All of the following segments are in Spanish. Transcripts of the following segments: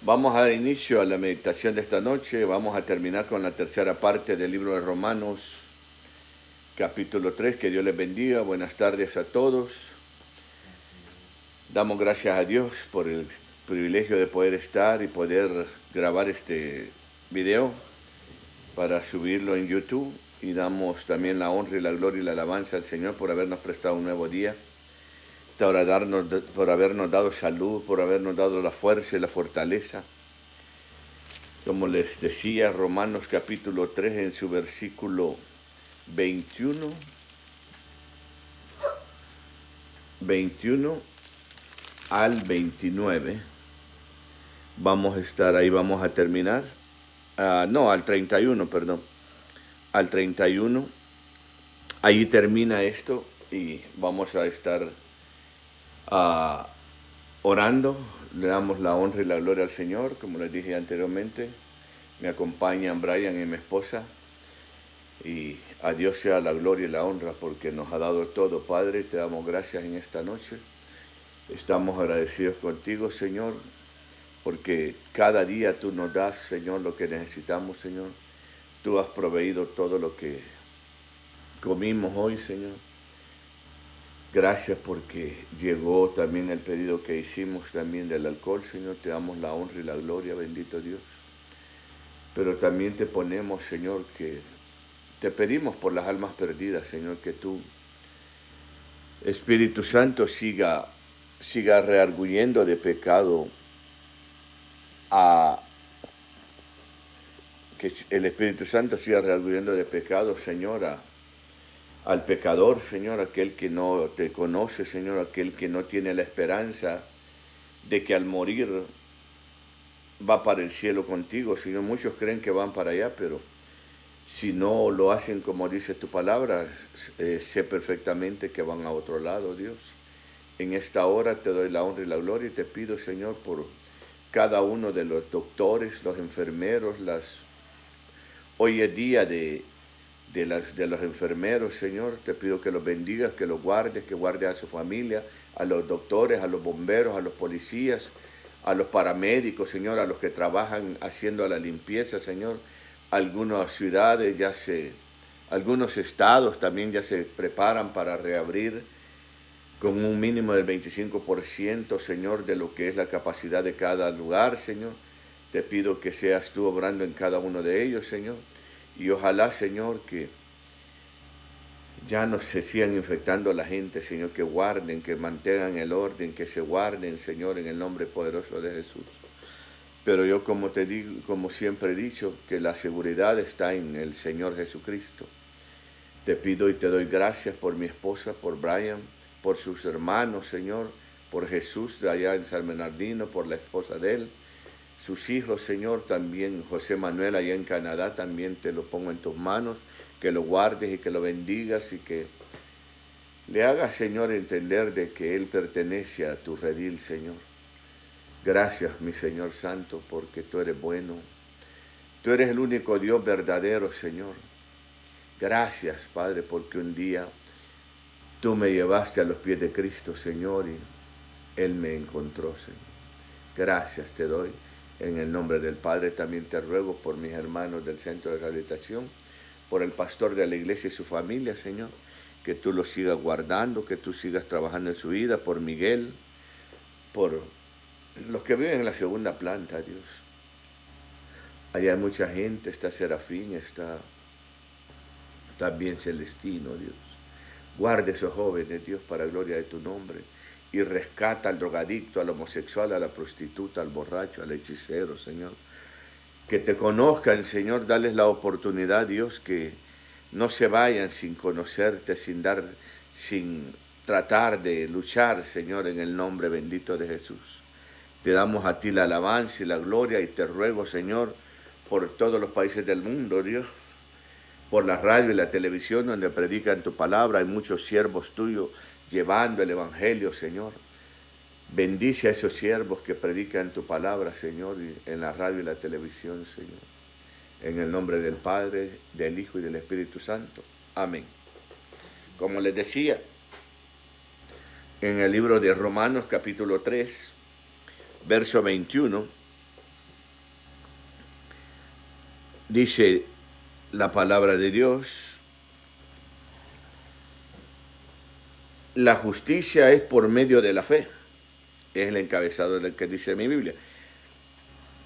Vamos a dar inicio a la meditación de esta noche. Vamos a terminar con la tercera parte del libro de Romanos, capítulo 3. Que Dios les bendiga. Buenas tardes a todos. Damos gracias a Dios por el privilegio de poder estar y poder grabar este video para subirlo en YouTube. Y damos también la honra y la gloria y la alabanza al Señor por habernos prestado un nuevo día, por habernos dado salud, por habernos dado la fuerza y la fortaleza. Como les decía, Romanos capítulo 3 en su versículo 21 al 29. Vamos a estar ahí, vamos a terminar. Al 31, perdón. Al 31. Ahí termina esto y vamos a estar orando. Le damos la honra y la gloria al Señor, como les dije anteriormente. Me acompañan Brian y mi esposa. Y a Dios sea la gloria y la honra porque nos ha dado todo. Padre, te damos gracias en esta noche. Estamos agradecidos contigo, Señor, porque cada día tú nos das, Señor, lo que necesitamos, Señor. Tú has proveído todo lo que comimos hoy, Señor. Gracias porque llegó también el pedido que hicimos también del alcohol, Señor. Te damos la honra y la gloria, bendito Dios. Pero también te ponemos, Señor, que te pedimos por las almas perdidas, Señor, que tú, Espíritu Santo, siga rearguyendo de pecado que el Espíritu Santo siga rearguyendo de pecado, Señor, al pecador, Señor, aquel que no te conoce, Señor, aquel que no tiene la esperanza de que al morir va para el cielo contigo, Señor. Muchos creen que van para allá, pero si no lo hacen como dice tu palabra, sé perfectamente que van a otro lado, Dios. En esta hora te doy la honra y la gloria y te pido, Señor, por cada uno de los doctores, los enfermeros, hoy es día de los enfermeros, Señor. Te pido que los bendigas, que los guardes, que guardes a su familia, a los doctores, a los bomberos, a los policías, a los paramédicos, Señor, a los que trabajan haciendo la limpieza, Señor. Algunas ciudades algunos estados también ya se preparan para reabrir con un mínimo del 25%, Señor, de lo que es la capacidad de cada lugar, Señor. Te pido que seas tú obrando en cada uno de ellos, Señor. Y ojalá, Señor, que ya no se sigan infectando a la gente, Señor, que guarden, que mantengan el orden, que se guarden, Señor, en el nombre poderoso de Jesús. Pero yo, como te digo, como siempre he dicho, que la seguridad está en el Señor Jesucristo. Te pido y te doy gracias por mi esposa, por Brian, por sus hermanos, Señor, por Jesús de allá en San Bernardino, por la esposa de él, sus hijos, Señor, también José Manuel allá en Canadá, también te lo pongo en tus manos, que lo guardes y que lo bendigas y que le hagas, Señor, entender de que él pertenece a tu redil, Señor. Gracias, mi Señor Santo, porque tú eres bueno. Tú eres el único Dios verdadero, Señor. Gracias, Padre, porque un día tú me llevaste a los pies de Cristo, Señor, y Él me encontró, Señor. Gracias te doy. En el nombre del Padre también te ruego por mis hermanos del Centro de Rehabilitación, por el pastor de la iglesia y su familia, Señor, que tú los sigas guardando, que tú sigas trabajando en su vida, por Miguel, por los que viven en la segunda planta, Dios. Allá hay mucha gente, está Serafín, está también Celestino, Dios. Guarde esos jóvenes, Dios, para gloria de tu nombre. Y rescata al drogadicto, al homosexual, a la prostituta, al borracho, al hechicero, Señor. Que te conozcan, Señor, dales la oportunidad, Dios, que no se vayan sin conocerte, sin tratar de luchar, Señor, en el nombre bendito de Jesús. Te damos a ti la alabanza y la gloria y te ruego, Señor, por todos los países del mundo, Dios, por la radio y la televisión donde predican tu palabra. Hay muchos siervos tuyos llevando el evangelio, Señor. Bendice a esos siervos que predican tu palabra, Señor, en la radio y la televisión, Señor. En el nombre del Padre, del Hijo y del Espíritu Santo. Amén. Como les decía, en el libro de Romanos capítulo 3, verso 21, dice la palabra de Dios, la justicia es por medio de la fe. Es el encabezado del que dice mi Biblia.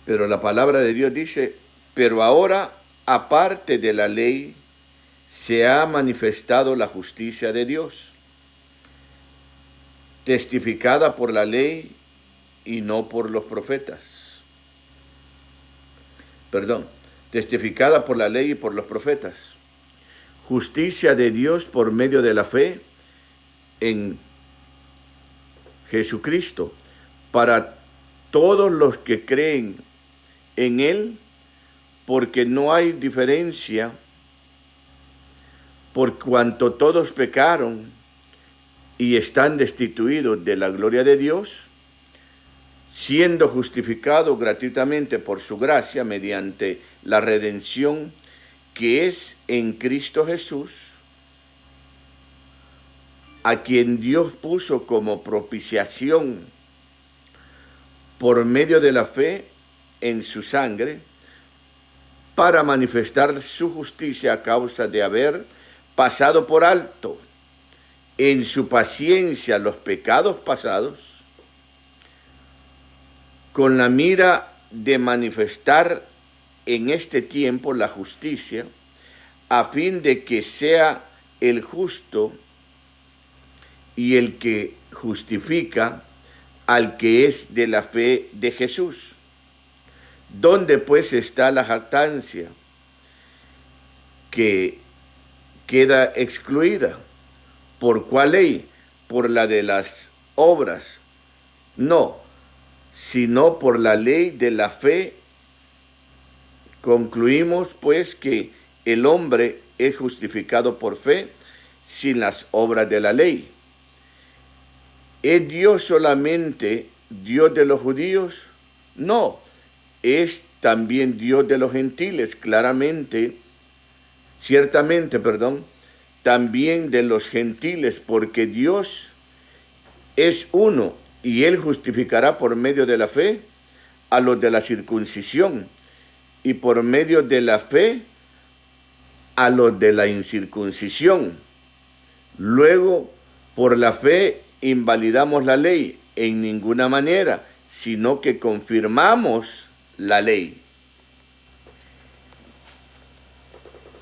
Pero la palabra de Dios dice, pero ahora, aparte de la ley, se ha manifestado la justicia de Dios, testificada por la ley y no por los profetas. Perdón, testificada por la ley y por los profetas. Justicia de Dios por medio de la fe en Jesucristo, para todos los que creen en Él, porque no hay diferencia, por cuanto todos pecaron y están destituidos de la gloria de Dios, siendo justificados gratuitamente por su gracia mediante la redención que es en Cristo Jesús, a quien Dios puso como propiciación por medio de la fe en su sangre, para manifestar su justicia a causa de haber pasado por alto en su paciencia los pecados pasados, con la mira de manifestar en este tiempo la justicia, a fin de que sea el justo y el que justifica al que es de la fe de Jesús. ¿Dónde pues está la jactancia que queda excluida? ¿Por cuál ley? ¿Por la de las obras? No, sino por la ley de la fe. Concluimos pues que el hombre es justificado por fe sin las obras de la ley. ¿Es Dios solamente Dios de los judíos? No, es también Dios de los gentiles, ciertamente, también de los gentiles, porque Dios es uno y Él justificará por medio de la fe a los de la circuncisión y por medio de la fe a los de la incircuncisión. Luego, por la fe invalidamos la ley en ninguna manera, sino que confirmamos la ley.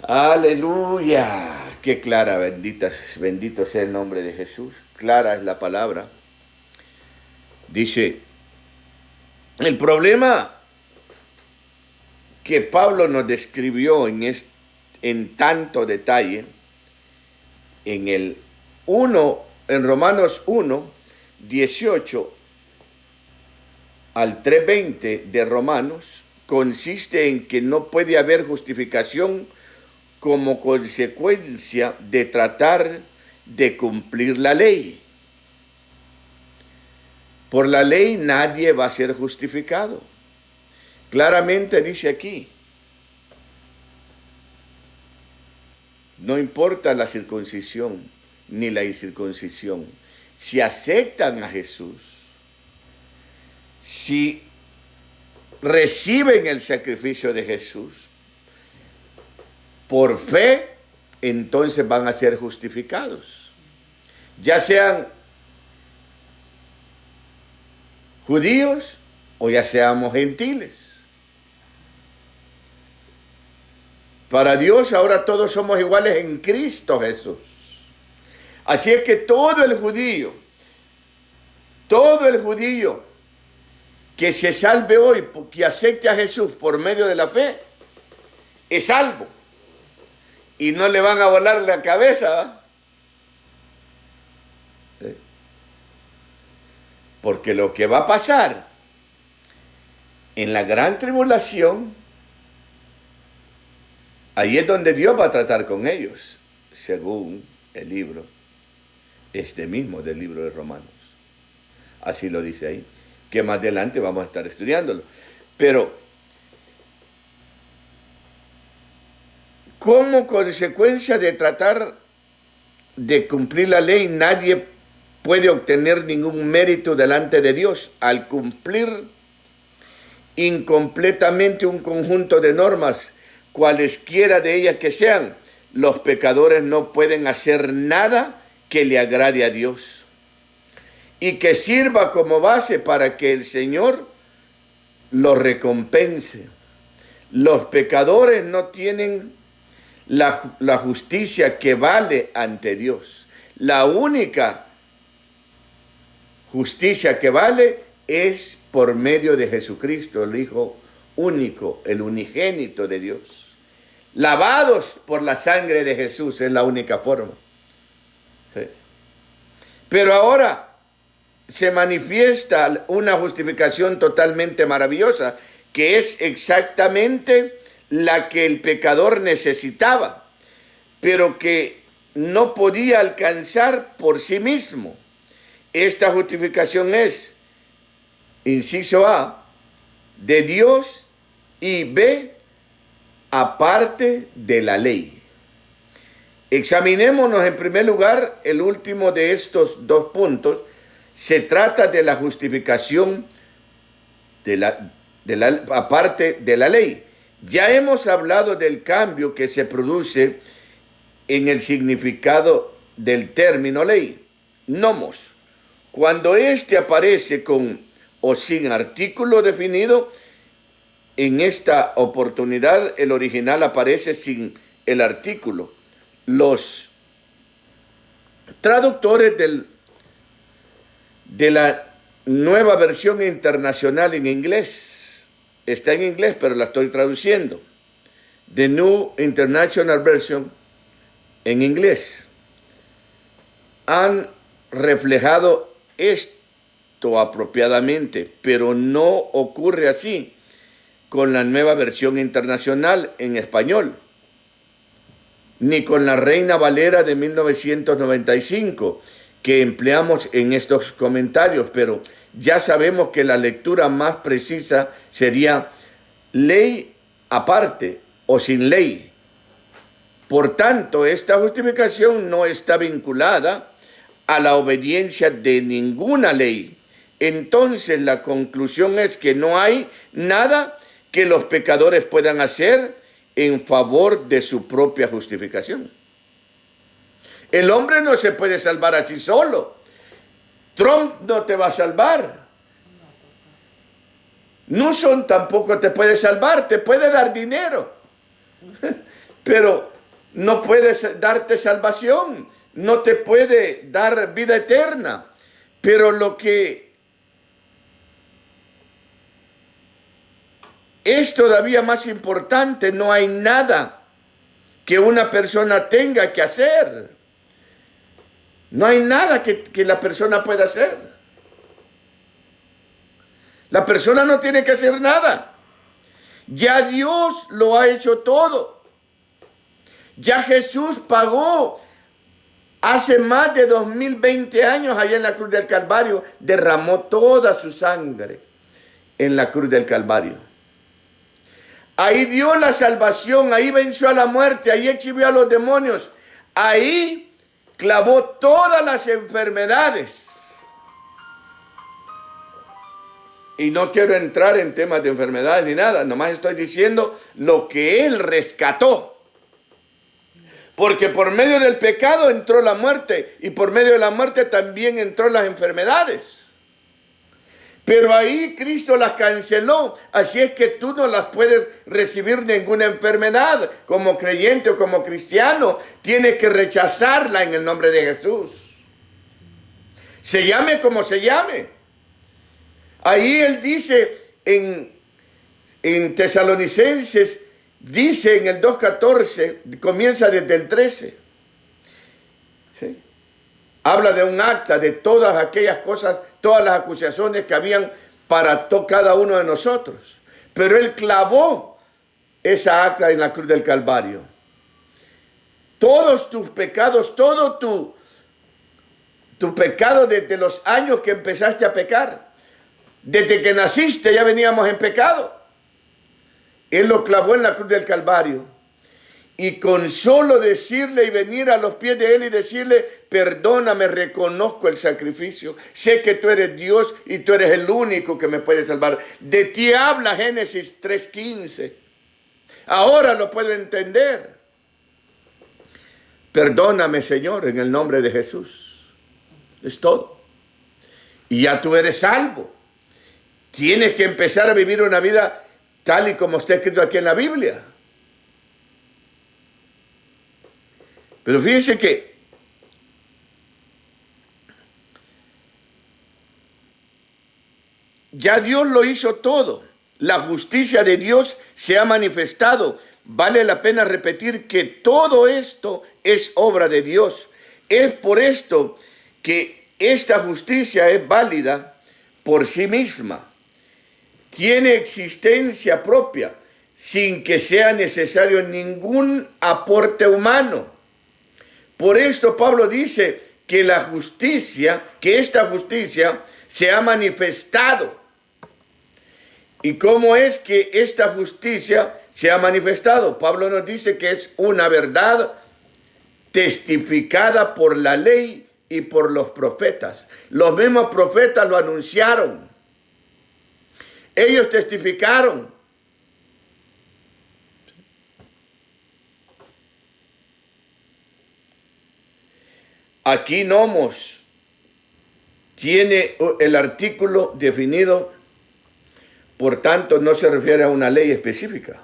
Aleluya. Qué clara, bendito sea el nombre de Jesús. Clara es la palabra. Dice, el problema que Pablo nos describió en tanto detalle, en Romanos 1, 18 al 3:20 de Romanos, consiste en que no puede haber justificación como consecuencia de tratar de cumplir la ley. Por la ley nadie va a ser justificado. Claramente dice aquí, no importa la circuncisión ni la incircuncisión, si aceptan a Jesús, si reciben el sacrificio de Jesús por fe, entonces van a ser justificados. Ya sean judíos o ya seamos gentiles. Para Dios ahora todos somos iguales en Cristo Jesús. Así es que todo el judío que se salve hoy, que acepte a Jesús por medio de la fe, es salvo. Y no le van a volar la cabeza, ¿va? ¿Sí? Porque lo que va a pasar en la gran tribulación, ahí es donde Dios va a tratar con ellos, según el libro, mismo del libro de Romanos. Así lo dice ahí, que más adelante vamos a estar estudiándolo. Pero, como consecuencia de tratar de cumplir la ley, nadie puede obtener ningún mérito delante de Dios al cumplir incompletamente un conjunto de normas cualesquiera de ellas que sean, los pecadores no pueden hacer nada que le agrade a Dios y que sirva como base para que el Señor los recompense. Los pecadores no tienen la justicia que vale ante Dios. La única justicia que vale es por medio de Jesucristo, el Hijo único, el unigénito de Dios. Lavados por la sangre de Jesús es la única forma. ¿Sí? Pero ahora se manifiesta una justificación totalmente maravillosa, que es exactamente la que el pecador necesitaba, pero que no podía alcanzar por sí mismo. Esta justificación es, inciso A, de Dios, y B, aparte de la ley. Examinémonos en primer lugar el último de estos dos puntos. Se trata de la justificación aparte de la ley. Ya hemos hablado del cambio que se produce en el significado del término ley, nomos. Cuando éste aparece con o sin artículo definido, en esta oportunidad el original aparece sin el artículo. Los traductores de la nueva versión internacional en inglés, está en inglés pero la estoy traduciendo, The New International Version en inglés, han reflejado esto apropiadamente, pero no ocurre así con la nueva versión internacional en español, ni con la Reina Valera de 1995, que empleamos en estos comentarios, pero ya sabemos que la lectura más precisa sería ley aparte o sin ley. Por tanto, esta justificación no está vinculada a la obediencia de ninguna ley. Entonces, la conclusión es que no hay nada que los pecadores puedan hacer en favor de su propia justificación. El hombre no se puede salvar así solo. Trump no te va a salvar. Newsom tampoco te puede salvar, te puede dar dinero, pero no puede darte salvación, no te puede dar vida eterna. Pero lo que es todavía más importante, no hay nada que una persona tenga que hacer. No hay nada que la persona pueda hacer. La persona no tiene que hacer nada. Ya Dios lo ha hecho todo. Ya Jesús pagó hace más de 2020 años allá en la cruz del Calvario. Derramó toda su sangre en la cruz del Calvario. Ahí dio la salvación, ahí venció a la muerte, ahí exhibió a los demonios, ahí clavó todas las enfermedades. Y no quiero entrar en temas de enfermedades ni nada, nomás estoy diciendo lo que Él rescató. Porque por medio del pecado entró la muerte y por medio de la muerte también entró las enfermedades. Pero ahí Cristo las canceló, así es que tú no las puedes recibir ninguna enfermedad. Como creyente o como cristiano, tienes que rechazarla en el nombre de Jesús. Se llame como se llame. Ahí Él dice en Tesalonicenses, dice en el 2:14, comienza desde el 13. ¿Sí? Habla de un acta, de todas aquellas cosas, todas las acusaciones que habían para cada uno de nosotros. Pero Él clavó esa acta en la cruz del Calvario. Todos tus pecados, todo tu pecado desde los años que empezaste a pecar, desde que naciste ya veníamos en pecado. Él lo clavó en la cruz del Calvario. Y con solo decirle y venir a los pies de Él y decirle, perdóname, reconozco el sacrificio, sé que tú eres Dios y tú eres el único que me puede salvar. De ti habla Génesis 3:15. Ahora lo puedo entender. Perdóname, Señor, en el nombre de Jesús. Es todo. Y ya tú eres salvo. Tienes que empezar a vivir una vida tal y como está escrito aquí en la Biblia. Pero fíjense que ya Dios lo hizo todo. La justicia de Dios se ha manifestado. Vale la pena repetir que todo esto es obra de Dios. Es por esto que esta justicia es válida por sí misma. Tiene existencia propia, sin que sea necesario ningún aporte humano. Por esto Pablo dice que esta justicia se ha manifestado. ¿Y cómo es que esta justicia se ha manifestado? Pablo nos dice que es una verdad testificada por la ley y por los profetas. Los mismos profetas lo anunciaron. Ellos testificaron. Aquí Nomos tiene el artículo definido, por tanto no se refiere a una ley específica.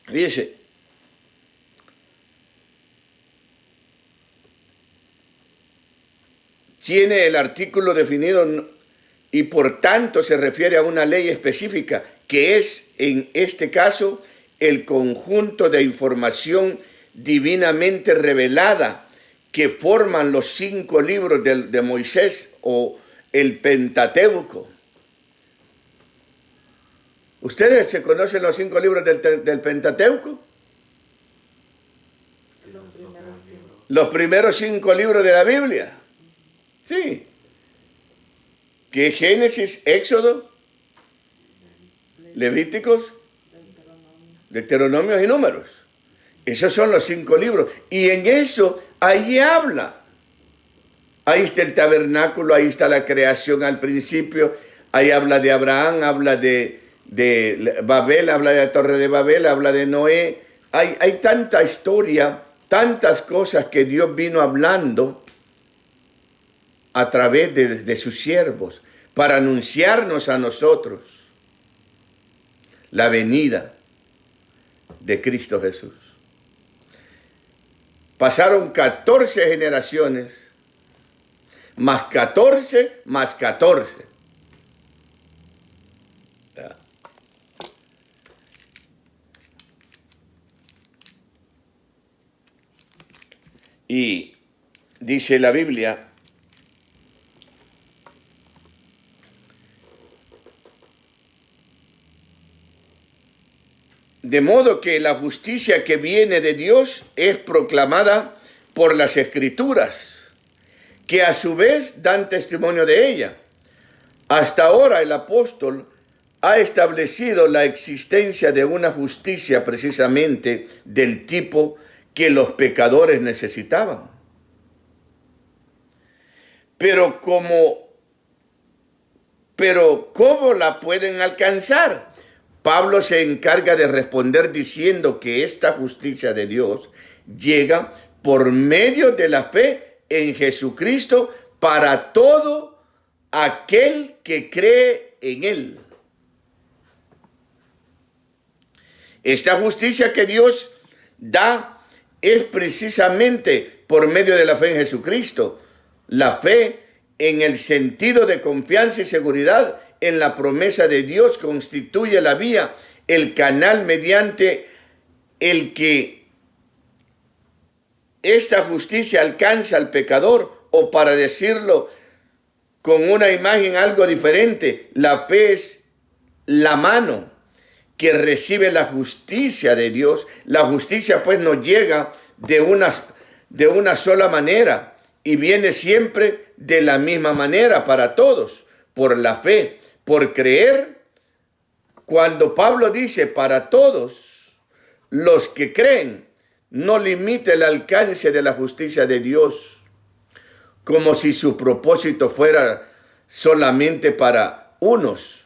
Fíjese, tiene el artículo definido y por tanto se refiere a una ley específica, que es en este caso el conjunto de información divinamente revelada que forman los 5 libros de Moisés o el Pentateuco. ¿Ustedes se conocen los 5 libros del Pentateuco? Los primeros 5 libros de la Biblia. Sí. Que es Génesis, Éxodo, Levíticos, Deuteronomios y Números. Esos son los 5 libros. Y en eso, ahí habla. Ahí está el tabernáculo, ahí está la creación al principio. Ahí habla de Abraham, habla de Babel, habla de la Torre de Babel, habla de Noé. Hay tanta historia, tantas cosas que Dios vino hablando a través de sus siervos para anunciarnos a nosotros la venida de Cristo Jesús. Pasaron 14 generaciones, más 14, más 14. Y dice la Biblia, de modo que la justicia que viene de Dios es proclamada por las Escrituras, que a su vez dan testimonio de ella. Hasta ahora el apóstol ha establecido la existencia de una justicia precisamente del tipo que los pecadores necesitaban. Pero ¿cómo la pueden alcanzar? Pablo se encarga de responder diciendo que esta justicia de Dios llega por medio de la fe en Jesucristo para todo aquel que cree en Él. Esta justicia que Dios da es precisamente por medio de la fe en Jesucristo. La fe en el sentido de confianza y seguridad en la promesa de Dios constituye la vía, el canal mediante el que esta justicia alcanza al pecador, o para decirlo con una imagen algo diferente, la fe es la mano que recibe la justicia de Dios. La justicia pues nos llega de una sola manera y viene siempre de la misma manera para todos, por la fe, por creer. Cuando Pablo dice para todos los que creen, no limita el alcance de la justicia de Dios, como si su propósito fuera solamente para unos.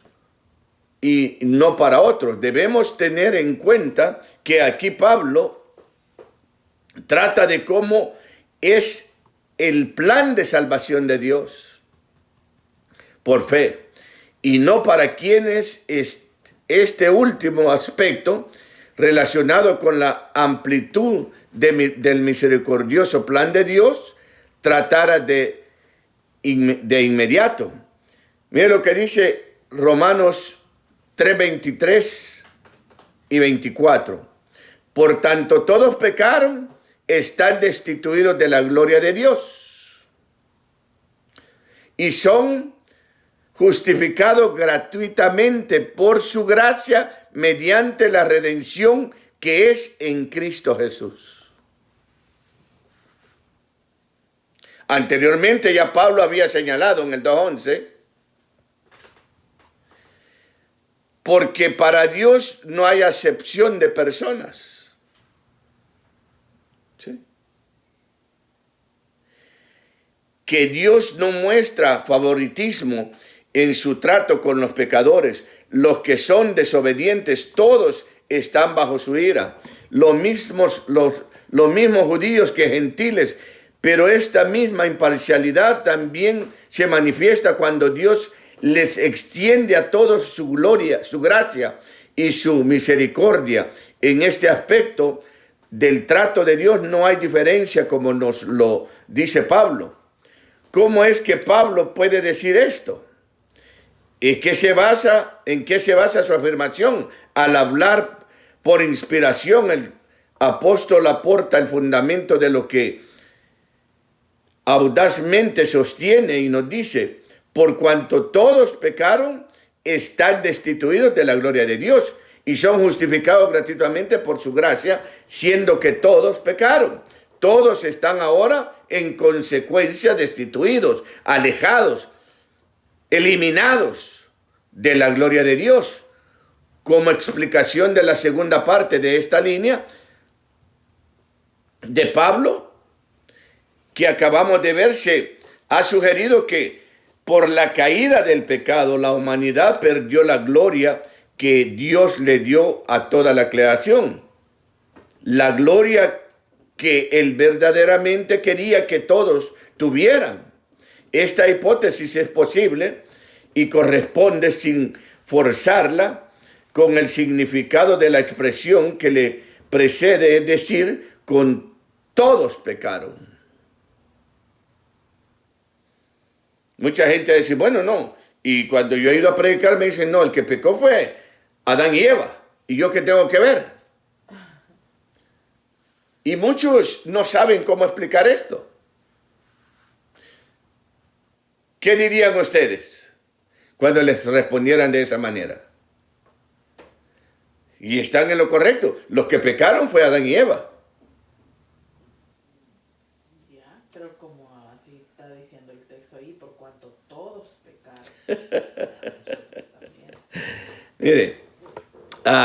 y no para otros. Debemos tener en cuenta que aquí Pablo trata de cómo es el plan de salvación de Dios por fe, y no para quienes este último aspecto relacionado con la amplitud del misericordioso plan de Dios tratara de inmediato. Mire lo que dice Romanos 3:23 y 24. Por tanto, todos pecaron, están destituidos de la gloria de Dios y son justificados gratuitamente por su gracia mediante la redención que es en Cristo Jesús. Anteriormente ya Pablo había señalado en el 2:11, porque para Dios no hay acepción de personas. ¿Sí? Que Dios no muestra favoritismo en su trato con los pecadores. Los que son desobedientes, todos están bajo su ira. Los mismos judíos que gentiles. Pero esta misma imparcialidad también se manifiesta cuando Dios les extiende a todos su gloria, su gracia y su misericordia. En este aspecto del trato de Dios no hay diferencia, como nos lo dice Pablo. ¿Cómo es que Pablo puede decir esto? ¿En qué se basa su afirmación? Al hablar por inspiración, el apóstol aporta el fundamento de lo que audazmente sostiene y nos dice: por cuanto todos pecaron, están destituidos de la gloria de Dios y son justificados gratuitamente por su gracia, siendo que todos pecaron. Todos están ahora en consecuencia destituidos, alejados, eliminados de la gloria de Dios. Como explicación de la segunda parte de esta línea de Pablo que acabamos de ver, se ha sugerido que por la caída del pecado la humanidad perdió la gloria que Dios le dio a toda la creación. La gloria que Él verdaderamente quería que todos tuvieran. Esta hipótesis es posible y corresponde, sin forzarla, con el significado de la expresión que le precede, es decir, con todos pecaron. Mucha gente dice, bueno, no. Y cuando yo he ido a predicar me dicen, no, el que pecó fue Adán y Eva. ¿Y yo qué tengo que ver? Y muchos no saben cómo explicar esto. ¿Qué dirían ustedes cuando les respondieran de esa manera? Y están en lo correcto. Los que pecaron fue Adán y Eva. Ya, pero como aquí está diciendo el texto ahí, por cuanto todos pecaron, o sea, nosotros también. Mire,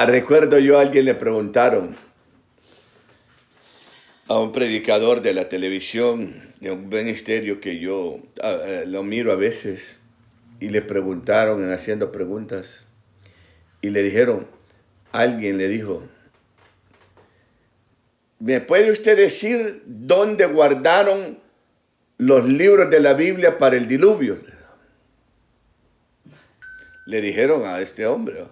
recuerdo yo a alguien le preguntaron a un predicador de la televisión, de un ministerio que yo lo miro a veces, y le preguntaron, haciendo preguntas, y le dijeron, alguien le dijo, ¿me puede usted decir dónde guardaron los libros de la Biblia para el diluvio? Le dijeron a este hombre. Ajá.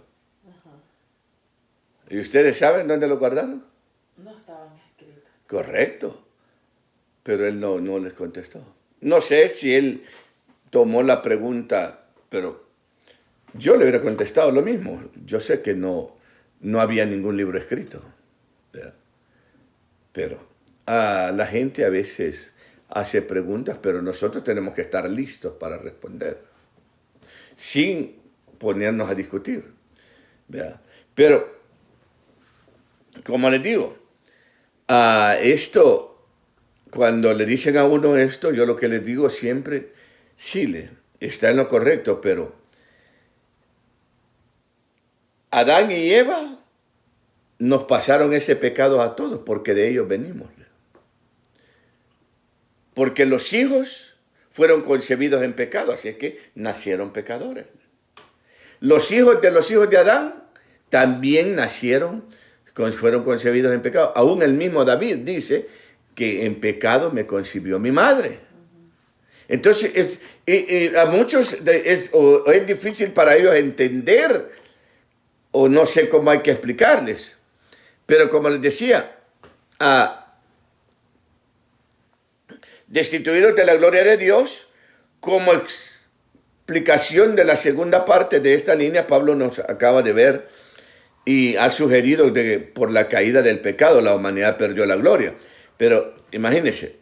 ¿Y ustedes saben dónde lo guardaron? No estaban escritos. Correcto. Pero él no les contestó. No sé si él tomó la pregunta, pero yo le hubiera contestado lo mismo. Yo sé que no había ningún libro escrito. ¿Verdad? Pero la gente a veces hace preguntas, pero nosotros tenemos que estar listos para responder, sin ponernos a discutir. ¿Verdad? Pero, como les digo, esto, cuando le dicen a uno esto, yo lo que les digo siempre, sí, está en lo correcto, pero Adán y Eva nos pasaron ese pecado a todos, porque de ellos venimos. Porque los hijos fueron concebidos en pecado, así es que nacieron pecadores. Los hijos de Adán también nacieron, fueron concebidos en pecado. Aún el mismo David dice que en pecado me concibió mi madre. Entonces, a muchos es difícil para ellos entender, o no sé cómo hay que explicarles. Pero como les decía, destituidos de la gloria de Dios, como explicación de la segunda parte de esta línea, Pablo nos acaba de ver y ha sugerido que por la caída del pecado la humanidad perdió la gloria. Pero imagínense,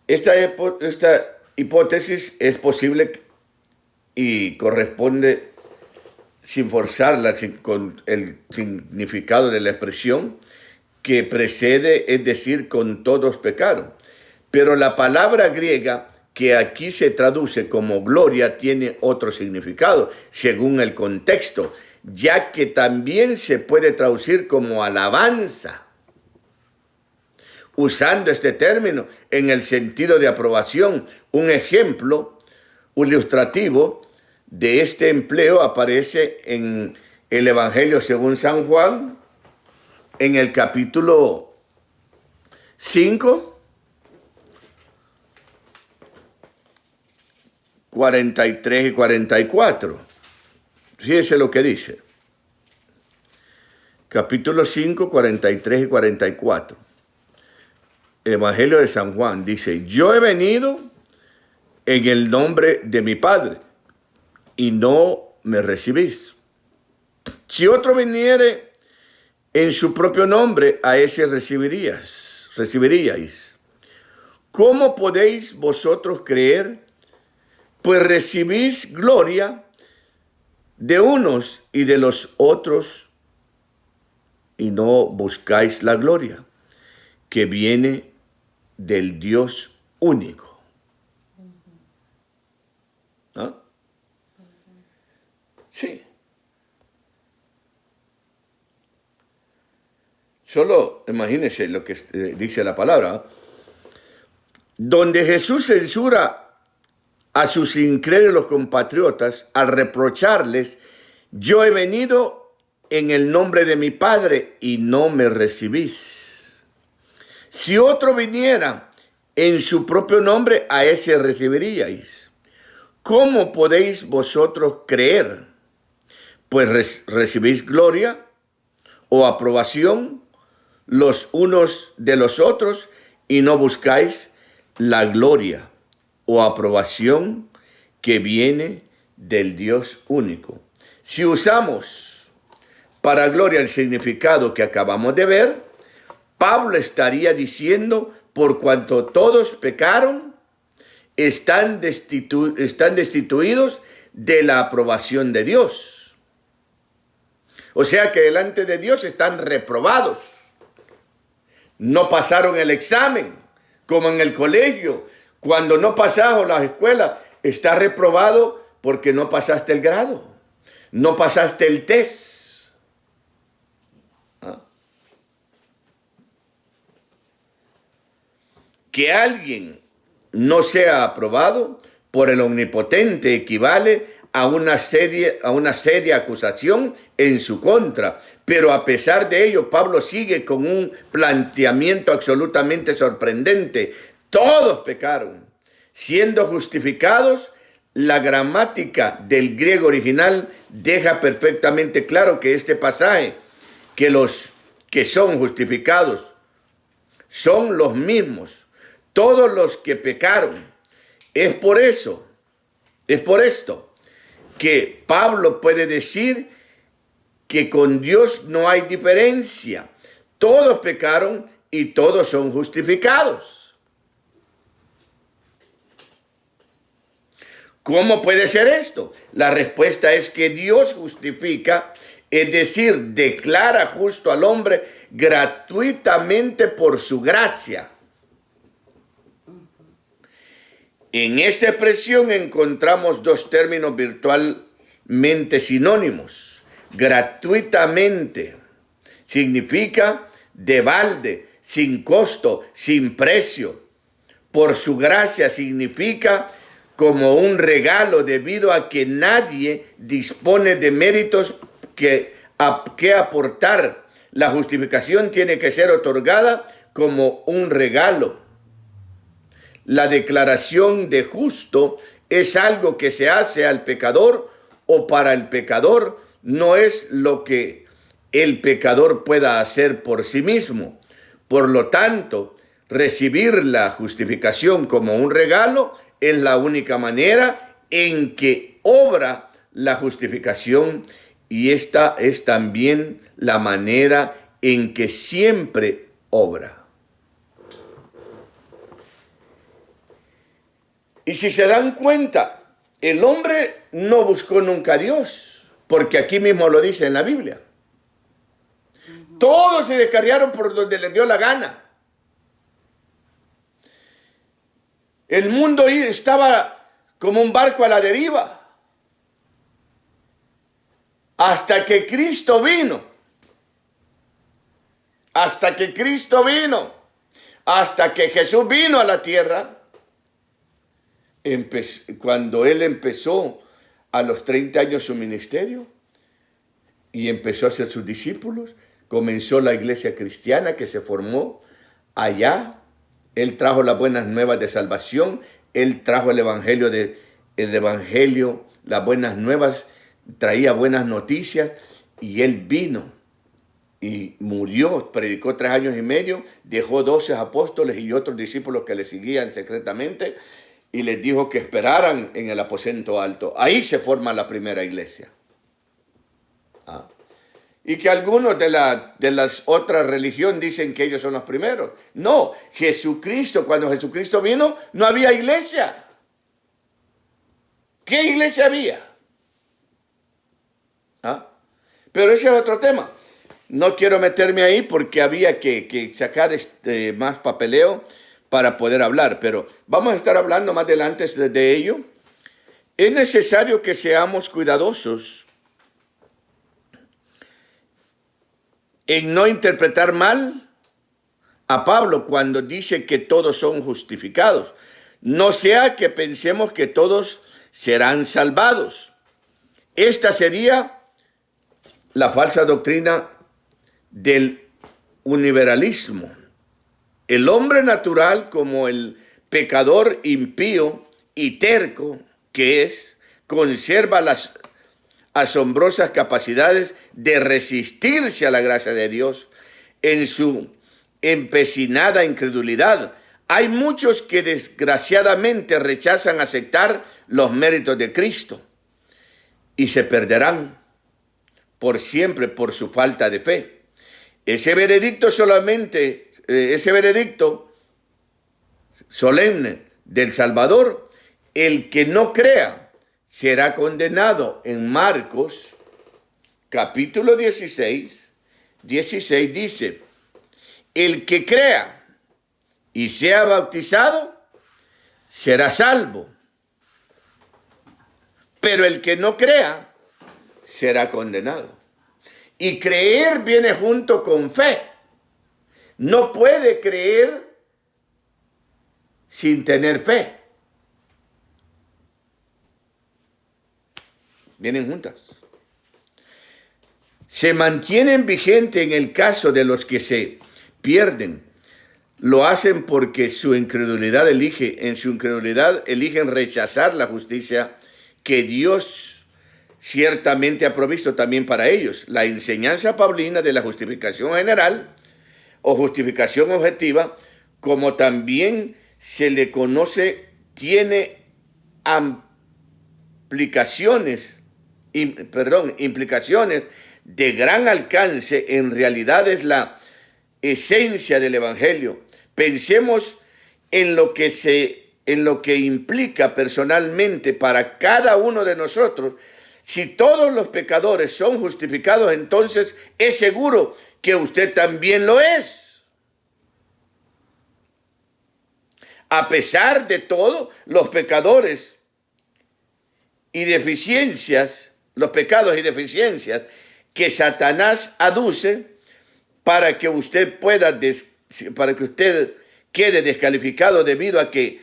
esta hipótesis es posible y corresponde sin forzarla, con el significado de la expresión que precede, es decir, con todos pecaron. Pero la palabra griega que aquí se traduce como gloria tiene otro significado, según el contexto, ya que también se puede traducir como alabanza, usando este término en el sentido de aprobación. Un ejemplo ilustrativo de este empleo aparece en el Evangelio según San Juan, en el capítulo 5, 43 y 44. Fíjese lo que dice. Capítulo 5, 43 y 44. Evangelio de San Juan dice: yo he venido en el nombre de mi Padre y no me recibís. Si otro viniere en su propio nombre, a ese recibiríais. ¿Cómo podéis vosotros creer? Pues recibís gloria de unos y de los otros, y no buscáis la gloria que viene del Dios único. ¿Ah? Sí. Solo imagínense lo que dice la palabra. Donde Jesús censura a sus incrédulos compatriotas al reprocharles: yo he venido en el nombre de mi Padre y no me recibís. Si otro viniera en su propio nombre, a ese recibiríais. ¿Cómo podéis vosotros creer? Pues recibís gloria o aprobación los unos de los otros y no buscáis la gloria o aprobación que viene del Dios único. Si usamos para gloria el significado que acabamos de ver, Pablo estaría diciendo: por cuanto todos pecaron, están destituidos de la aprobación de Dios. O sea que delante de Dios están reprobados. No pasaron el examen, como en el colegio. Cuando no pasas o las escuelas, estás reprobado porque no pasaste el grado, no pasaste el test. ¿Ah? Que alguien no sea aprobado por el Omnipotente equivale a una seria acusación en su contra. Pero a pesar de ello, Pablo sigue con un planteamiento absolutamente sorprendente. Todos pecaron, siendo justificados. La gramática del griego original deja perfectamente claro que este pasaje, que los que son justificados son los mismos, todos los que pecaron. Es por esto que Pablo puede decir que con Dios no hay diferencia. Todos pecaron y todos son justificados. ¿Cómo puede ser esto? La respuesta es que Dios justifica, es decir, declara justo al hombre gratuitamente por su gracia. En esta expresión encontramos dos términos virtualmente sinónimos. Gratuitamente significa de balde, sin costo, sin precio. Por su gracia significa como un regalo debido a que nadie dispone de méritos que aportar. La justificación tiene que ser otorgada como un regalo. La declaración de justo es algo que se hace al pecador o para el pecador, no es lo que el pecador pueda hacer por sí mismo. Por lo tanto, recibir la justificación como un regalo es la única manera en que obra la justificación, y esta es también la manera en que siempre obra. Y si se dan cuenta, el hombre no buscó nunca a Dios, porque aquí mismo lo dice en la Biblia. Todos se descarriaron por donde les dio la gana. El mundo estaba como un barco a la deriva. Hasta que Cristo vino. Hasta que Cristo vino. Hasta que Jesús vino a la tierra. Cuando Él empezó a los 30 años su ministerio y empezó a ser sus discípulos, comenzó la iglesia cristiana que se formó allá. Él trajo las buenas nuevas de salvación, Él trajo el evangelio, las buenas nuevas, traía buenas noticias, y Él vino y murió, predicó 3 años y medio, dejó 12 apóstoles y otros discípulos que le seguían secretamente, y les dijo que esperaran en el aposento alto. Ahí se forma la primera iglesia. Y que algunos de las otras religiones dicen que ellos son los primeros. No, Jesucristo, cuando Jesucristo vino, no había iglesia. ¿Qué iglesia había? Pero ese es otro tema. No quiero meterme ahí porque había que sacar más papeleo para poder hablar, pero vamos a estar hablando más adelante de ello. Es necesario que seamos cuidadosos en no interpretar mal a Pablo cuando dice que todos son justificados. No sea que pensemos que todos serán salvados. Esta sería la falsa doctrina del universalismo. El hombre natural, como el pecador impío y terco que es, conserva las asombrosas capacidades de resistirse a la gracia de Dios en su empecinada incredulidad. Hay muchos que desgraciadamente rechazan aceptar los méritos de Cristo y se perderán por siempre por su falta de fe. Ese veredicto solemne del Salvador, el que no crea será condenado. En Marcos capítulo 16 dice: el que crea y sea bautizado será salvo, pero el que no crea será condenado. Y creer viene junto con fe. No puede creer sin tener fe. Vienen juntas. Se mantienen vigentes en el caso de los que se pierden. Lo hacen porque en su incredulidad eligen rechazar la justicia que Dios ciertamente ha provisto también para ellos. La enseñanza paulina de la justificación general o justificación objetiva, como también se le conoce, tiene implicaciones de gran alcance. En realidad es la esencia del Evangelio. Pensemos en lo que implica personalmente para cada uno de nosotros. Si todos los pecadores son justificados, entonces es seguro que usted también lo es. A pesar de todo, los pecadores y deficiencias, los pecados y deficiencias que Satanás aduce para que usted quede descalificado debido a que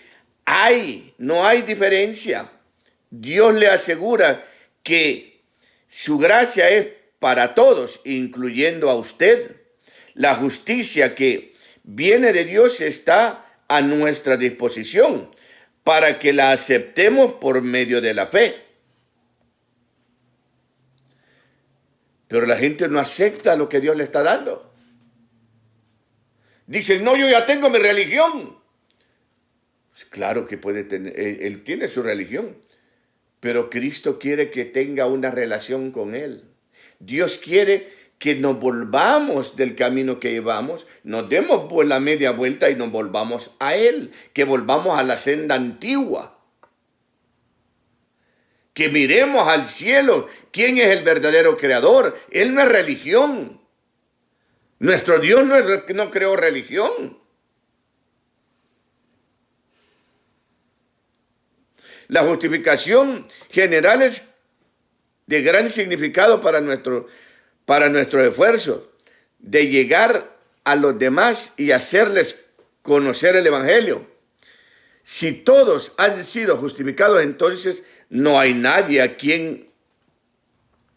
no hay diferencia. Dios le asegura que su gracia es para todos, incluyendo a usted. La justicia que viene de Dios está a nuestra disposición para que la aceptemos por medio de la fe. Pero la gente no acepta lo que Dios le está dando. Dicen, no, yo ya tengo mi religión. Claro que puede tener, él tiene su religión, pero Cristo quiere que tenga una relación con Él. Dios quiere que nos volvamos del camino que llevamos, nos demos la media vuelta y nos volvamos a Él, que volvamos a la senda antigua. Que miremos al cielo, ¿quién es el verdadero creador? Él no es religión. Nuestro Dios no creó religión. La justificación general es de gran significado para nuestro esfuerzo de llegar a los demás y hacerles conocer el Evangelio. Si todos han sido justificados, entonces no hay nadie a quien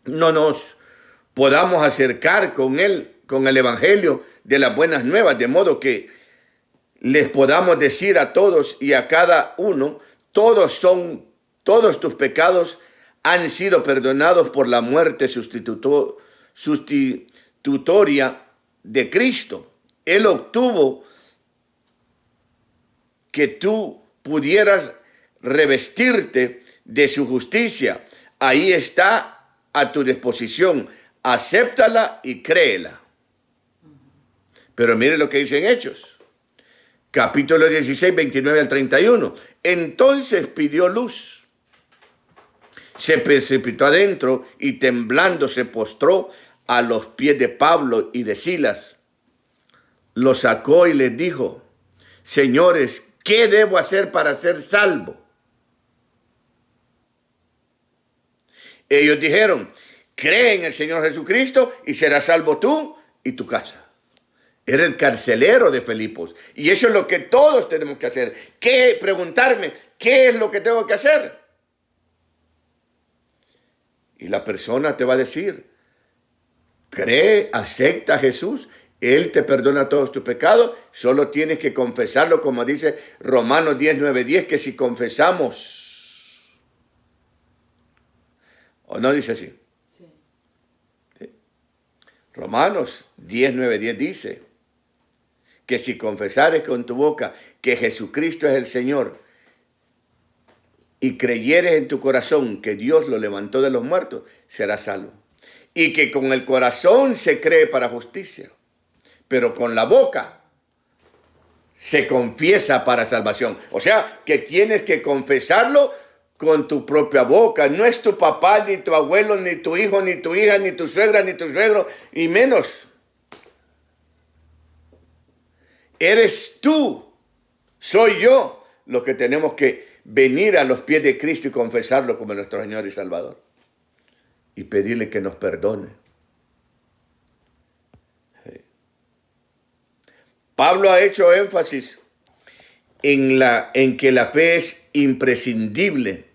no nos podamos acercar con él, con el Evangelio de las buenas nuevas, de modo que les podamos decir a todos y a cada uno, todos tus pecados han sido perdonados por la muerte sustitutoria de Cristo. Él obtuvo que tú pudieras revestirte de su justicia. Ahí está a tu disposición. Acéptala y créela. Pero mire lo que dicen Hechos. Capítulo 16, 29 al 31. Entonces pidió luz. Se precipitó adentro y temblando se postró a los pies de Pablo y de Silas. Lo sacó y les dijo, señores, ¿qué debo hacer para ser salvo? Ellos dijeron, cree en el Señor Jesucristo y serás salvo tú y tu casa. Era el carcelero de Filipos. Y eso es lo que todos tenemos que hacer. Preguntarme, ¿qué es lo que tengo que hacer? Y la persona te va a decir, cree, acepta a Jesús. Él te perdona todos tus pecados. Solo tienes que confesarlo, como dice Romanos 10, 9, 10, que si confesamos. ¿O no dice así? Sí. ¿Sí? Romanos 10, 9, 10 dice que si confesares con tu boca que Jesucristo es el Señor y creyeres en tu corazón que Dios lo levantó de los muertos, serás salvo. Y que con el corazón se cree para justicia, pero con la boca se confiesa para salvación. O sea, que tienes que confesarlo con tu propia boca. No es tu papá, ni tu abuelo, ni tu hijo, ni tu hija, ni tu suegra, ni tu suegro, y menos. Eres tú, soy yo, los que tenemos que venir a los pies de Cristo y confesarlo como nuestro Señor y Salvador. Y pedirle que nos perdone. Sí. Pablo ha hecho énfasis en que la fe es imprescindible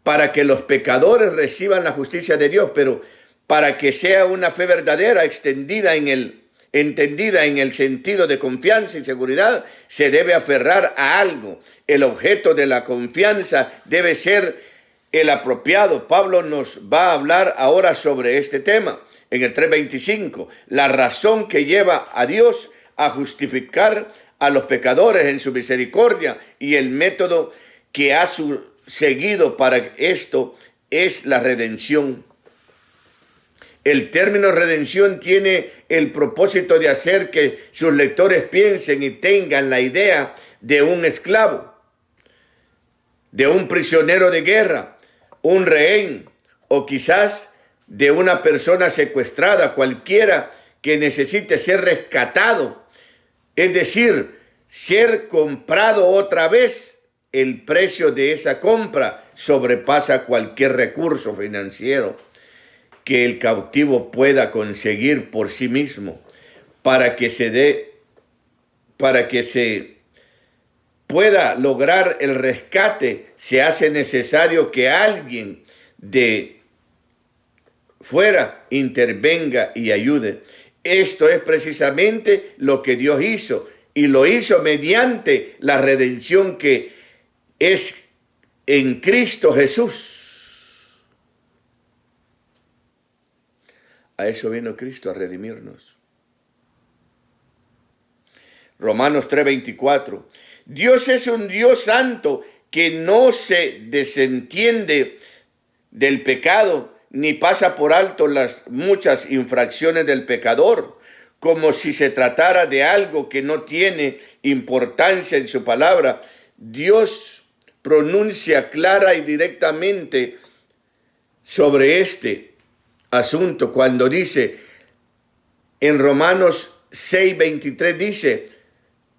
para que los pecadores reciban la justicia de Dios, pero para que sea una fe verdadera, entendida en el sentido de confianza y seguridad, se debe aferrar a algo. El objeto de la confianza debe ser el apropiado. Pablo nos va a hablar ahora sobre este tema en el 3:25. La razón que lleva a Dios a justificar a los pecadores en su misericordia y el método que ha seguido para esto es la redención. El término redención tiene el propósito de hacer que sus lectores piensen y tengan la idea de un esclavo, de un prisionero de guerra, un rehén o quizás de una persona secuestrada, cualquiera que necesite ser rescatado, es decir, ser comprado otra vez. El precio de esa compra sobrepasa cualquier recurso financiero que el cautivo pueda conseguir por sí mismo para que pueda lograr el rescate, se hace necesario que alguien de fuera intervenga y ayude. Esto es precisamente lo que Dios hizo, y lo hizo mediante la redención que es en Cristo Jesús. A eso vino Cristo, a redimirnos. Romanos 3:24. Dios es un Dios santo que no se desentiende del pecado, ni pasa por alto las muchas infracciones del pecador, como si se tratara de algo que no tiene importancia en su palabra. Dios pronuncia clara y directamente sobre este asunto cuando dice en Romanos 6:23, dice,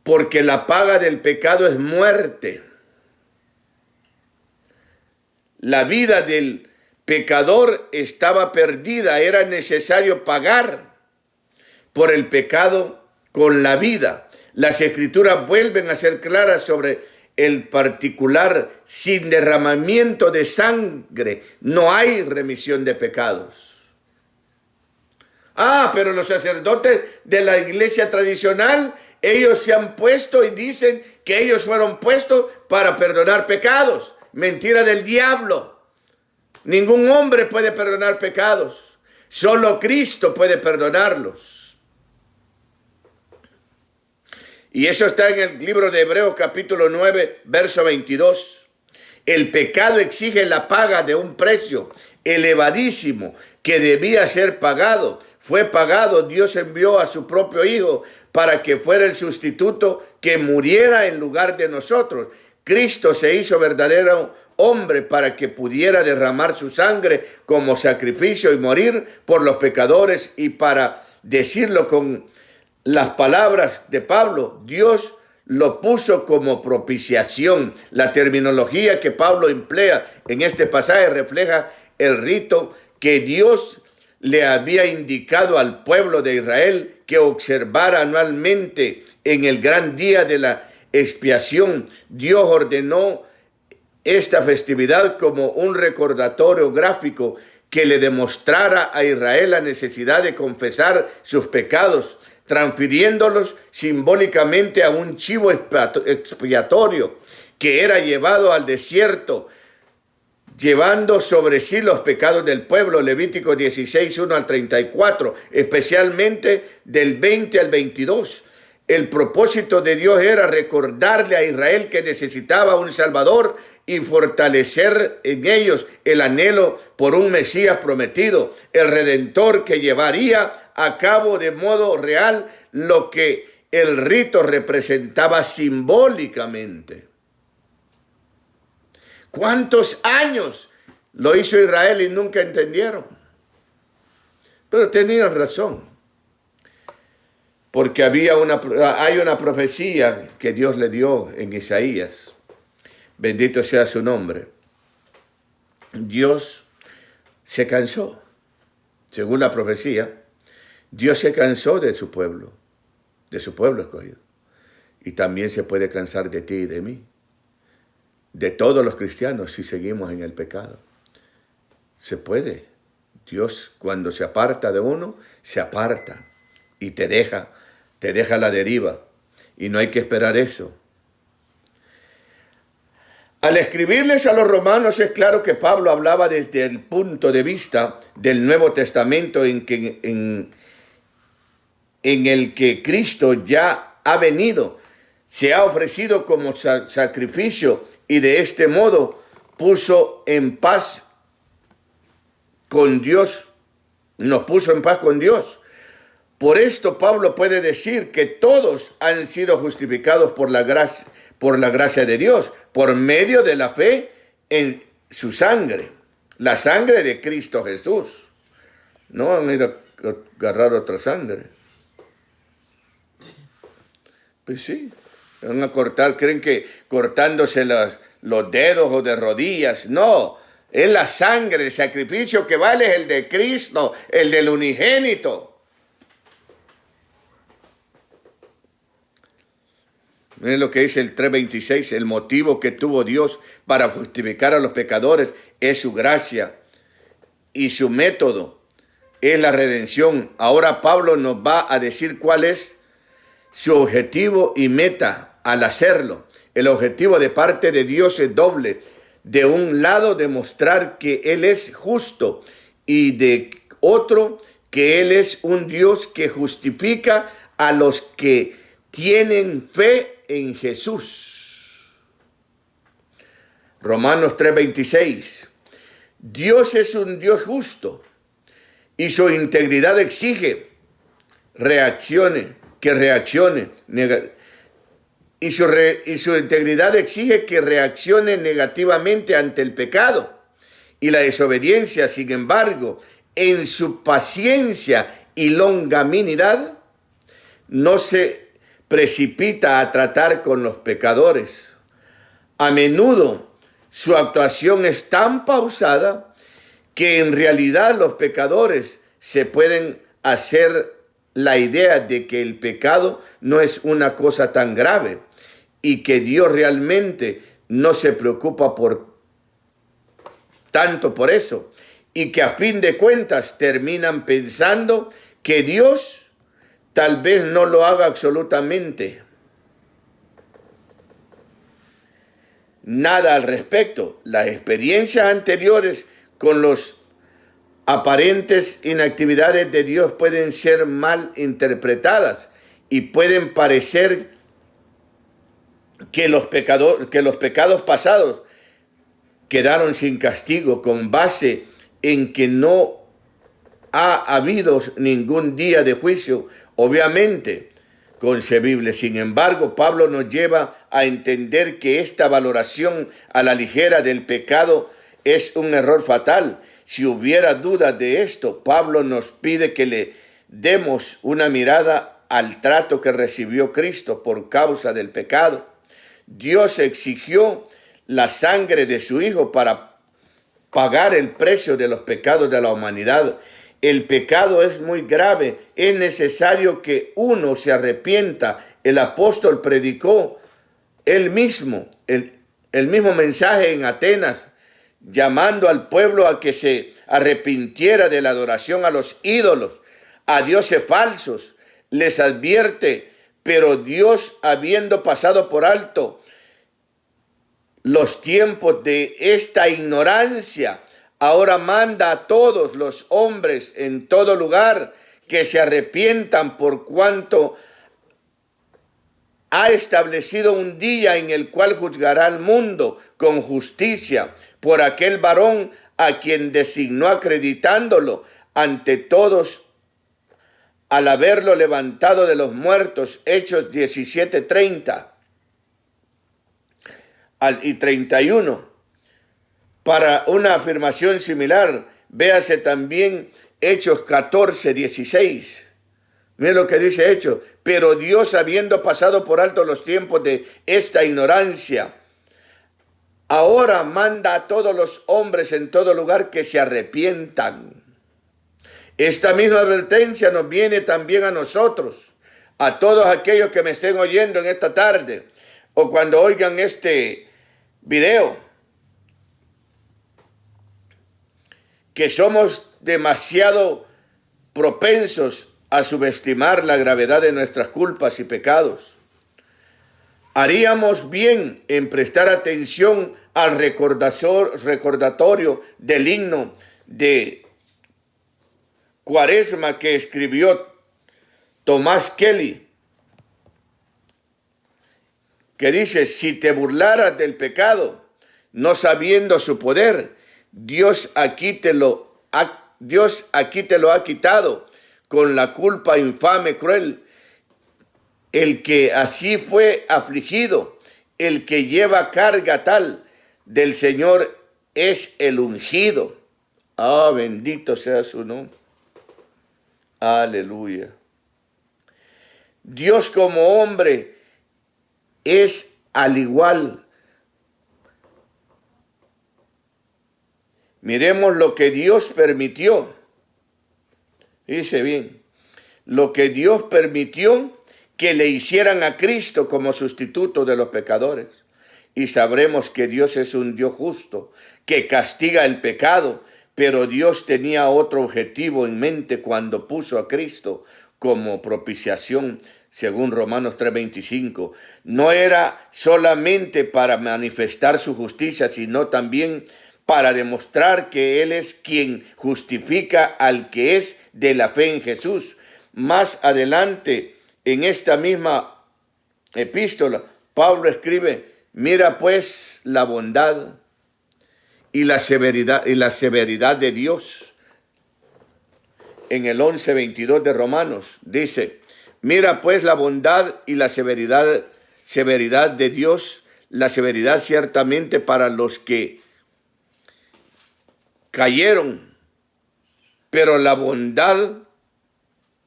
porque la paga del pecado es muerte. La vida del pecador estaba perdida, era necesario pagar por el pecado con la vida. Las escrituras vuelven a ser claras sobre el particular: sin derramamiento de sangre no hay remisión de pecados. Pero los sacerdotes de la iglesia tradicional, ellos se han puesto y dicen que ellos fueron puestos para perdonar pecados. Mentira del diablo. Ningún hombre puede perdonar pecados. Solo Cristo puede perdonarlos. Y eso está en el libro de Hebreos capítulo 9, verso 22. El pecado exige la paga de un precio elevadísimo que debía ser pagado. Fue pagado. Dios envió a su propio Hijo para que fuera el sustituto que muriera en lugar de nosotros. Cristo se hizo verdadero hombre para que pudiera derramar su sangre como sacrificio y morir por los pecadores. Y para decirlo con las palabras de Pablo, Dios lo puso como propiciación. La terminología que Pablo emplea en este pasaje refleja el rito que Dios le había indicado al pueblo de Israel que observara anualmente en el gran día de la expiación. Dios ordenó esta festividad como un recordatorio gráfico que le demostrara a Israel la necesidad de confesar sus pecados, transfiriéndolos simbólicamente a un chivo expiatorio que era llevado al desierto, llevando sobre sí los pecados del pueblo. Levítico 16, 1 al 34, especialmente del 20 al 22. El propósito de Dios era recordarle a Israel que necesitaba un Salvador y fortalecer en ellos el anhelo por un Mesías prometido, el Redentor que llevaría a cabo de modo real lo que el rito representaba simbólicamente. ¿Cuántos años lo hizo Israel y nunca entendieron? Pero tenían razón, porque hay una profecía que Dios le dio en Isaías. Bendito sea su nombre. Dios se cansó, según la profecía. Dios se cansó de su pueblo escogido. Y también se puede cansar de ti y de mí, de todos los cristianos, si seguimos en el pecado. Se puede. Dios, cuando se aparta de uno, se aparta y te deja a la deriva. Y no hay que esperar eso. Al escribirles a los romanos es claro que Pablo hablaba desde el punto de vista del Nuevo Testamento en el que Cristo ya ha venido, se ha ofrecido como sacrificio y de este modo puso en paz con Dios, nos puso en paz con Dios. Por esto Pablo puede decir que todos han sido justificados por la gracia de Dios, por medio de la fe en su sangre, la sangre de Cristo Jesús. No van a ir a agarrar otra sangre. Pues sí, van a cortar, creen que cortándose los dedos o de rodillas. No, es la sangre, el sacrificio que vale es el de Cristo, el del unigénito. Miren lo que dice el 3:26, el motivo que tuvo Dios para justificar a los pecadores es su gracia y su método es la redención. Ahora Pablo nos va a decir cuál es su objetivo y meta al hacerlo. El objetivo de parte de Dios es doble. De un lado, demostrar que Él es justo y de otro, que Él es un Dios que justifica a los que tienen fe en Jesús. Romanos 3:26. Dios es un Dios justo y su integridad exige que reaccione. Y su integridad exige que reaccione negativamente ante el pecado y la desobediencia. Sin embargo, en su paciencia y longanimidad, no se precipita a tratar con los pecadores. A menudo su actuación es tan pausada que en realidad los pecadores se pueden hacer la idea de que el pecado no es una cosa tan grave y que Dios realmente no se preocupa tanto por eso, y que a fin de cuentas terminan pensando que Dios tal vez no lo haga absolutamente nada al respecto. Las experiencias anteriores con los aparentes inactividades de Dios pueden ser mal interpretadas y pueden parecer que los pecados pasados quedaron sin castigo con base en que no ha habido ningún día de juicio, obviamente concebible. Sin embargo, Pablo nos lleva a entender que esta valoración a la ligera del pecado es un error fatal. Si hubiera dudas de esto, Pablo nos pide que le demos una mirada al trato que recibió Cristo por causa del pecado. Dios exigió la sangre de su Hijo para pagar el precio de los pecados de la humanidad. El pecado es muy grave, es necesario que uno se arrepienta. El apóstol predicó el mismo mensaje en Atenas, llamando al pueblo a que se arrepintiera de la adoración a los ídolos, a dioses falsos. Les advierte, pero Dios, habiendo pasado por alto los tiempos de esta ignorancia, ahora manda a todos los hombres en todo lugar que se arrepientan, por cuanto ha establecido un día en el cual juzgará al mundo con justicia por aquel varón a quien designó, acreditándolo ante todos al haberlo levantado de los muertos. Hechos 17:30 y 31. Para una afirmación similar, véase también Hechos 14:16. Miren lo que dice Hechos. Pero Dios, habiendo pasado por alto los tiempos de esta ignorancia, ahora manda a todos los hombres en todo lugar que se arrepientan. Esta misma advertencia nos viene también a nosotros, a todos aquellos que me estén oyendo en esta tarde o cuando oigan este video, que somos demasiado propensos a subestimar la gravedad de nuestras culpas y pecados. Haríamos bien en prestar atención al recordatorio del himno de Cuaresma que escribió Tomás Kelly, que dice: si te burlaras del pecado, no sabiendo su poder, Dios aquí te lo ha quitado con la culpa infame, cruel. El que así fue afligido, el que lleva carga tal del Señor es el ungido. Ah, bendito sea su nombre. Aleluya. Dios como hombre es al igual. Miremos lo que Dios permitió. Dice bien, lo que Dios permitió que le hicieran a Cristo como sustituto de los pecadores. Y sabremos que Dios es un Dios justo, que castiga el pecado, pero Dios tenía otro objetivo en mente cuando puso a Cristo como propiciación, según Romanos 3:25. No era solamente para manifestar su justicia, sino también para demostrar que Él es quien justifica al que es de la fe en Jesús. Más adelante, en esta misma epístola, Pablo escribe: mira pues la bondad y la severidad de Dios. En el 11:22 de Romanos dice: mira pues la bondad y la severidad de Dios, la severidad ciertamente para los que cayeron, pero la bondad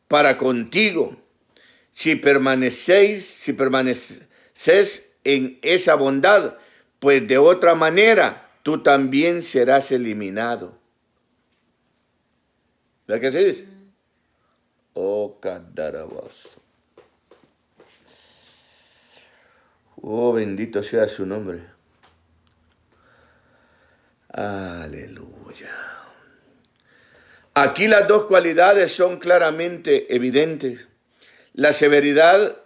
para contigo, si permaneces en esa bondad, pues de otra manera tú también serás eliminado. ¿Verdad que se dice? Oh, cadarabazo. Oh, bendito sea su nombre. Aleluya. Aquí las dos cualidades son claramente evidentes. La severidad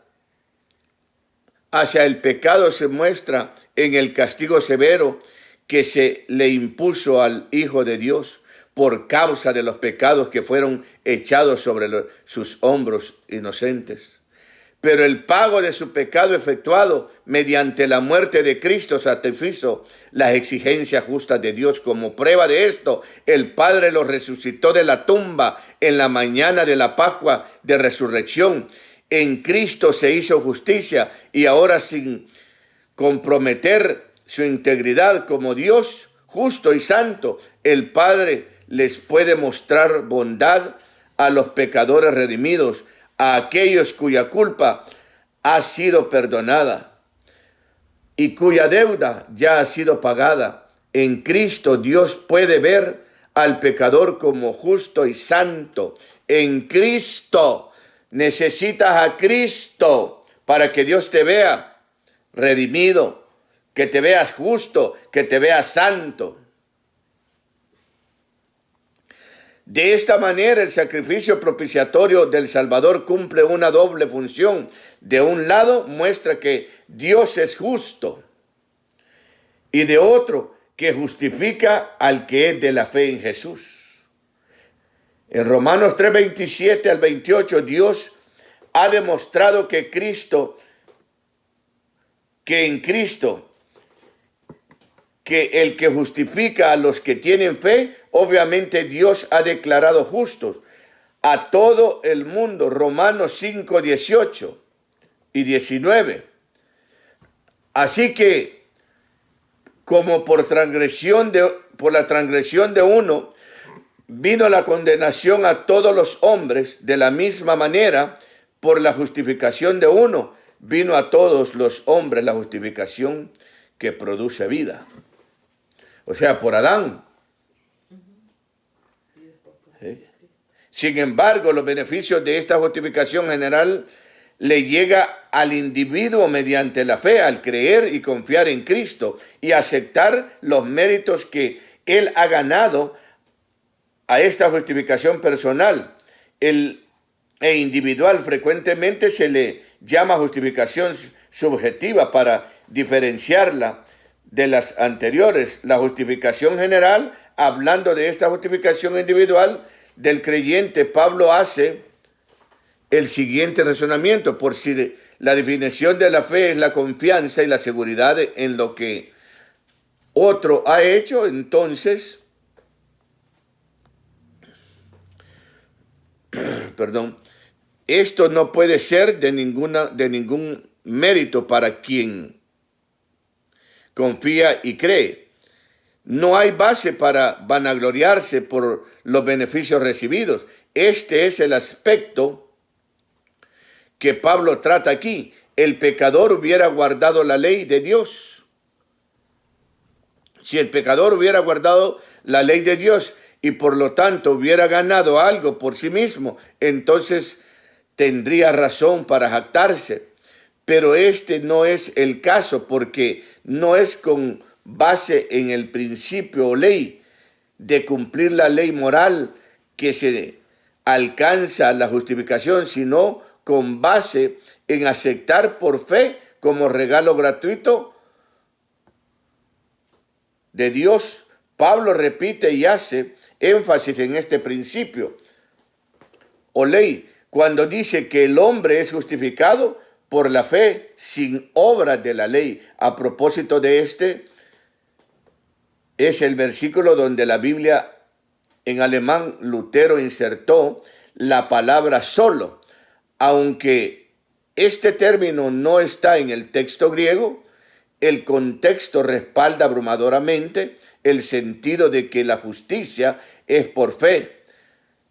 hacia el pecado se muestra en el castigo severo que se le impuso al Hijo de Dios por causa de los pecados que fueron echados sobre sus hombros inocentes. Pero el pago de su pecado efectuado mediante la muerte de Cristo satisfizo las exigencias justas de Dios. Como prueba de esto, el Padre lo resucitó de la tumba en la mañana de la Pascua de Resurrección. En Cristo se hizo justicia y ahora, sin comprometer su integridad como Dios justo y santo, el Padre les puede mostrar bondad a los pecadores redimidos, a aquellos cuya culpa ha sido perdonada y cuya deuda ya ha sido pagada. En Cristo Dios puede ver al pecador como justo y santo. En Cristo necesitas a Cristo para que Dios te vea redimido, que te veas justo, que te veas santo. De esta manera, el sacrificio propiciatorio del Salvador cumple una doble función. De un lado, muestra que Dios es justo, y de otro, que justifica al que es de la fe en Jesús. En Romanos 3:27 al 28, Dios ha demostrado que en Cristo, que el que justifica a los que tienen fe, obviamente Dios ha declarado justos a todo el mundo. Romanos 5:18 y 19. Así que, como por la transgresión de uno vino la condenación a todos los hombres, de la misma manera, por la justificación de uno vino a todos los hombres la justificación que produce vida. O sea, por Adán. ¿Sí? Sin embargo, los beneficios de esta justificación general le llega al individuo mediante la fe, al creer y confiar en Cristo y aceptar los méritos que Él ha ganado a esta justificación personal e individual. Frecuentemente se le llama justificación subjetiva para diferenciarla de las anteriores. La justificación general, hablando de esta justificación individual del creyente, Pablo hace el siguiente razonamiento: por si la definición de la fe es la confianza y la seguridad en lo que otro ha hecho, entonces, esto no puede ser de ningún mérito para quien confía y cree. No hay base para vanagloriarse por los beneficios recibidos. Este es el aspecto que Pablo trata aquí. El pecador hubiera guardado la ley de Dios. Si el pecador hubiera guardado la ley de Dios y por lo tanto hubiera ganado algo por sí mismo, entonces tendría razón para jactarse, pero este no es el caso, porque no es con base en el principio o ley de cumplir la ley moral que se alcanza la justificación, sino con base en aceptar por fe como regalo gratuito de Dios. Pablo repite y hace énfasis en este principio o ley cuando dice que el hombre es justificado por la fe sin obras de la ley. A propósito de este, es el versículo donde la Biblia en alemán Lutero insertó la palabra solo, aunque este término no está en el texto griego. El contexto respalda abrumadoramente el sentido de que la justicia es por fe,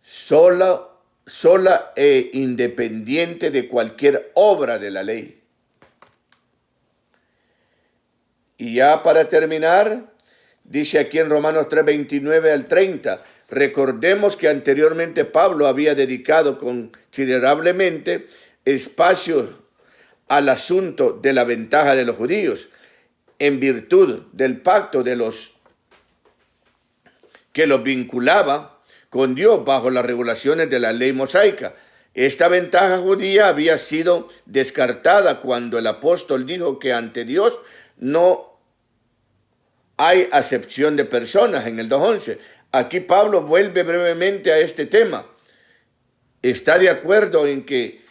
sola e independiente de cualquier obra de la ley. Y ya para terminar, dice aquí en Romanos 3:29 al 30, recordemos que anteriormente Pablo había dedicado considerablemente espacio al asunto de la ventaja de los judíos, en virtud del pacto de los que los vinculaba con Dios bajo las regulaciones de la ley mosaica. Esta ventaja judía había sido descartada cuando el apóstol dijo que ante Dios no hay acepción de personas en el 2:11. Aquí Pablo vuelve brevemente a este tema. Está de acuerdo en que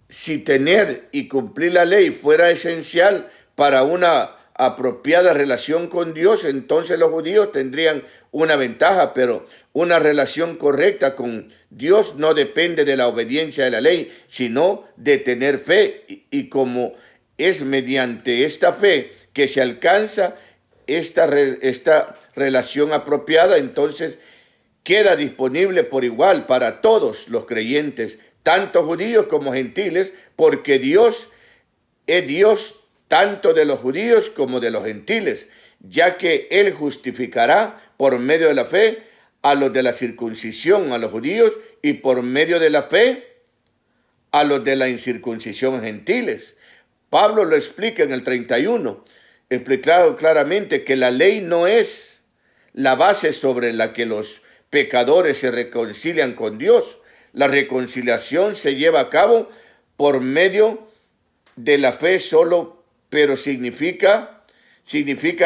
si tener y cumplir la ley fuera esencial para una apropiada relación con Dios, entonces los judíos tendrían una ventaja, pero una relación correcta con Dios no depende de la obediencia de la ley, sino de tener fe. Y como es mediante esta fe que se alcanza esta relación apropiada, entonces queda disponible por igual para todos los creyentes, tanto judíos como gentiles, porque Dios es Dios tanto de los judíos como de los gentiles, ya que Él justificará por medio de la fe a los de la circuncisión, a los judíos, y por medio de la fe a los de la incircuncisión, gentiles. Pablo lo explica en el 31, explicado claramente que la ley no es la base sobre la que los pecadores se reconcilian con Dios. La reconciliación se lleva a cabo por medio de la fe solo, pero significa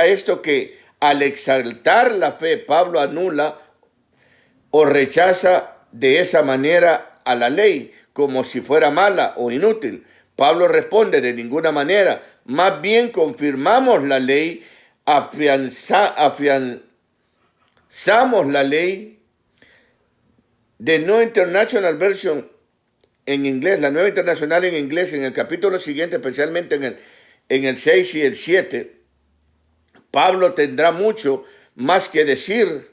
esto que al exaltar la fe, Pablo anula o rechaza de esa manera a la ley como si fuera mala o inútil. Pablo responde: de ninguna manera, más bien confirmamos la ley, afianzamos la ley. The New International Version en inglés, la Nueva Internacional en inglés, en el capítulo siguiente, especialmente en el 6 y el 7, Pablo tendrá mucho más que decirnos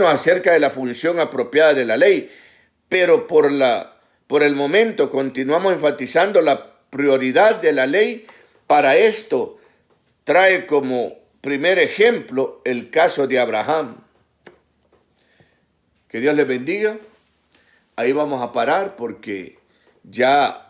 acerca de la función apropiada de la ley, pero por el momento continuamos enfatizando la prioridad de la ley. Para esto trae como primer ejemplo el caso de Abraham. Que Dios les bendiga. Ahí vamos a parar porque ya